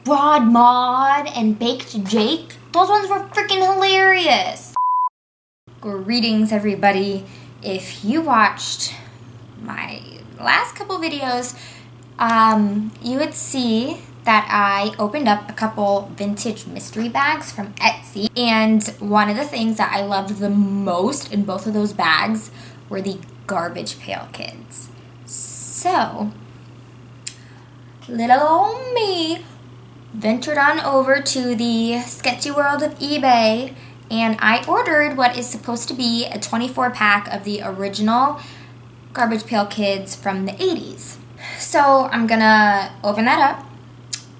Broad Maud and Baked Jake. Those ones were freaking hilarious. Greetings, everybody. If you watched my last couple videos, you would see that I opened up a couple vintage mystery bags from Etsy, and one of the things that I loved the most in both of those bags were the Garbage Pail Kids. So, little old me ventured on over to the sketchy world of eBay, and I ordered what is supposed to be a 24-pack of the original Garbage Pail Kids from the 80s. So I'm gonna open that up,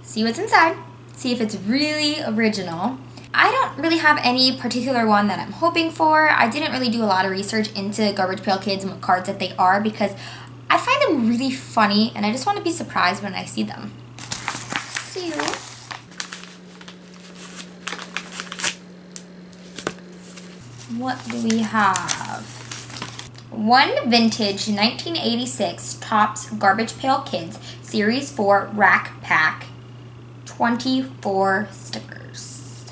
see what's inside, see if it's really original. I don't really have any particular one that I'm hoping for. I didn't really do a lot of research into Garbage Pail Kids and what cards that they are because I find them really funny and I just want to be surprised when I see them. So, what do we have? One vintage 1986 Topps Garbage Pail Kids Series 4 Rack Pack, 24 stickers.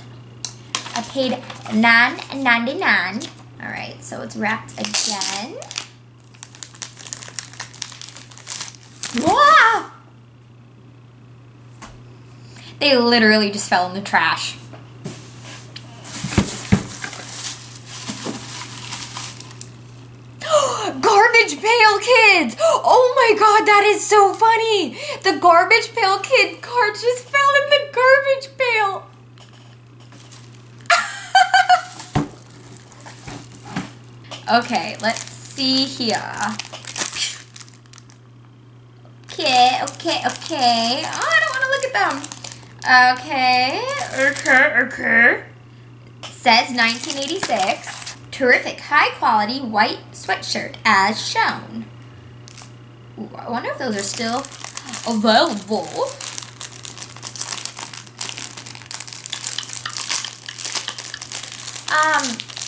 I paid $9.99. Alright, so it's wrapped again. Wow! They literally just fell in the trash. Garbage Pail Kids! Oh my god, that is so funny! The Garbage Pail Kid card just fell in the garbage pail. Okay, let's see here. Okay. Oh, I don't want to look at them. Okay. It says 1986. Terrific high quality white sweatshirt as shown. Ooh, I wonder if those are still available.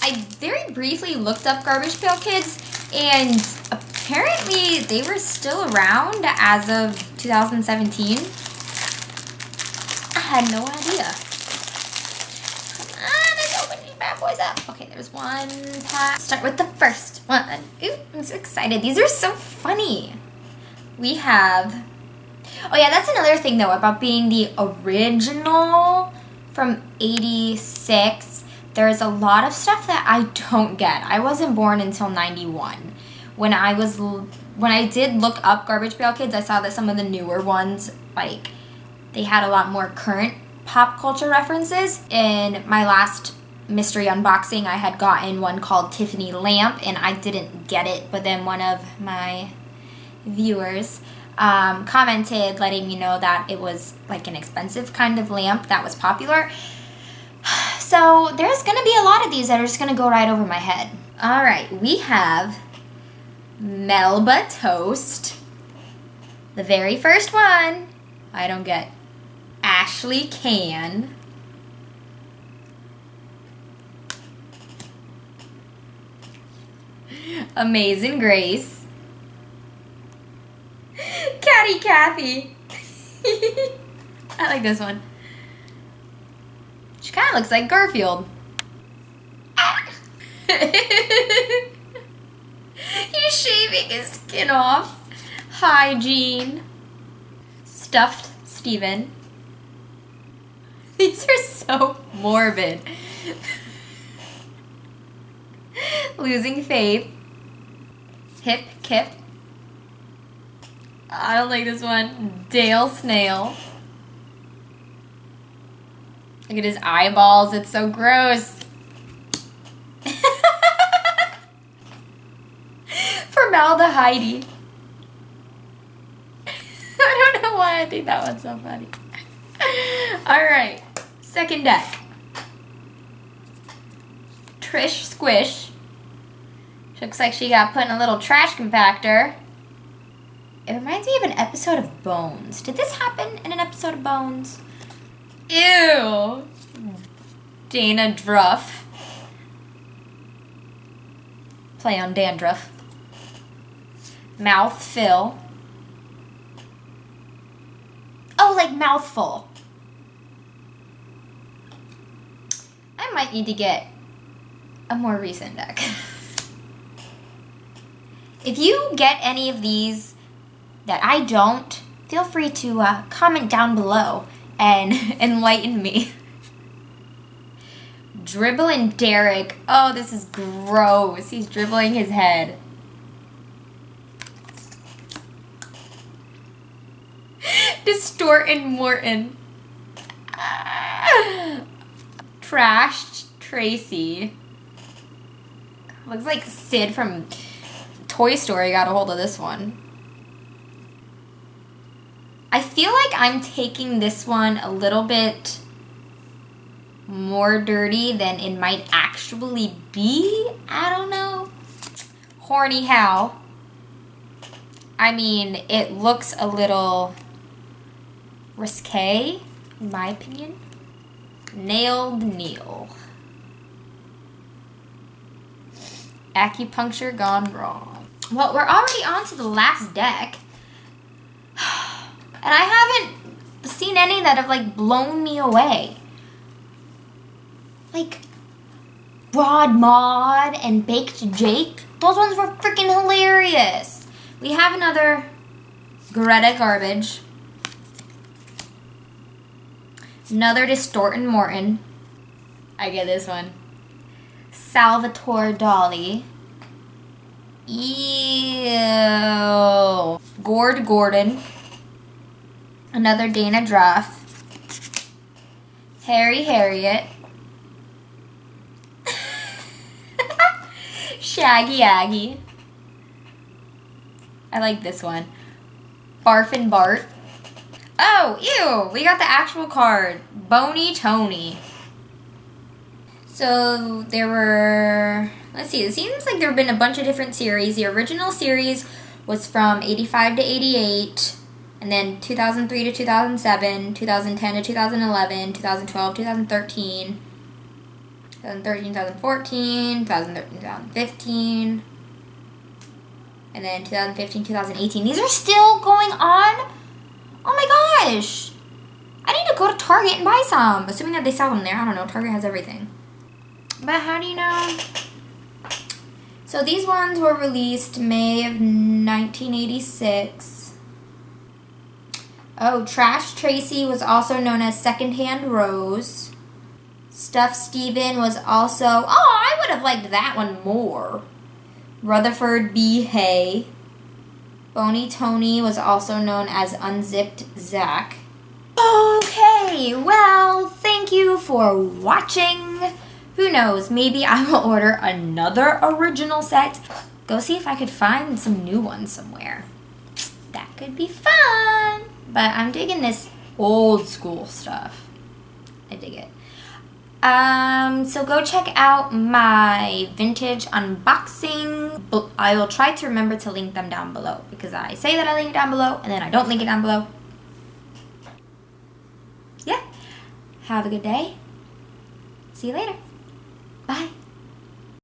I very briefly looked up Garbage Pail Kids, and apparently they were still around as of 2017. I had no idea. Let's open these bad boys up. Okay, there's one pack. Start with the first one. Ooh, I'm so excited. These are so funny. We have... Oh yeah, that's another thing though about being the original from 86. There's a lot of stuff that I don't get. I wasn't born until 91. When I did look up Garbage Pail Kids, I saw that some of the newer ones, like, they had a lot more current pop culture references. In my last mystery unboxing, I had gotten one called Tiffany Lamp, and I didn't get it, but then one of my viewers commented letting me know that it was like an expensive kind of lamp that was popular. So there's going to be a lot of these that are just going to go right over my head. All right, we have Melba Toast. The very first one, I don't get. Ashley Can. Amazing Grace. Catty Kathy. I like this one. She kind of looks like Garfield. He's shaving his skin off. Hygiene. Stuffed Steven. These are so morbid. Losing Faith. Hip Kip. I don't like this one. Dale Snail. Look at his eyeballs. It's so gross. Formaldehyde. I don't know why I think that one's so funny. Alright. Second deck. Trish Squish. She looks like she got put in a little trash compactor. It reminds me of an episode of Bones. Did this happen in an episode of Bones? Ew. Dana Druff. Play on dandruff. Mouth fill. Oh, like mouthful. might need to get a more recent deck. If you get any of these that I don't, feel free to comment down below and enlighten me. Dribbling Derek. Oh, this is gross. He's dribbling his head. Distortin' Morton. Trashed Tracy. Looks like Sid from Toy Story got a hold of this one. I feel like I'm taking this one a little bit more dirty than it might actually be. I don't know. Horny Hal. I mean, it looks a little risque, in my opinion. Nailed Neil. Acupuncture gone wrong. Well, we're already on to the last deck. And I haven't seen any that have, like, blown me away. Like, Broad Maud and Baked Jake. Those ones were freaking hilarious. We have another Greta Garbage. Another Distortin' Morton. I get this one. Salvatore Dali. Ew. Gord Gordon. Another Dana Druff. Harry Harriet. Shaggy Aggie. I like this one. Barfin' Bart. Oh, ew. We got the actual card. Boney Tony. So there were, let's see, it seems like there have been a bunch of different series. The original series was from 85 to 88, and then 2003 to 2007, 2010 to 2011, 2012, 2013, 2013, 2014, 2013, 2015, and then 2015, 2018. These are still going on? Oh my gosh! I need to go to Target and buy some, assuming that they sell them there. I don't know, Target has everything. But how do you know? So these ones were released May of 1986. Oh, Trash Tracy was also known as Secondhand Rose. Stuff Steven was also... Oh, I would have liked that one more. Rutherford B. Hay. Boney Tony was also known as Unzipped Zach. Okay, well, thank you for watching. Who knows, maybe I will order another original set. Go see if I could find some new ones somewhere. That could be fun. But I'm digging this old school stuff. I dig it. So go check out my vintage unboxing. I will try to remember to link them down below, because I say that I link it down below and then I don't link it down below. Yeah. Have a good day. See you later. Bye.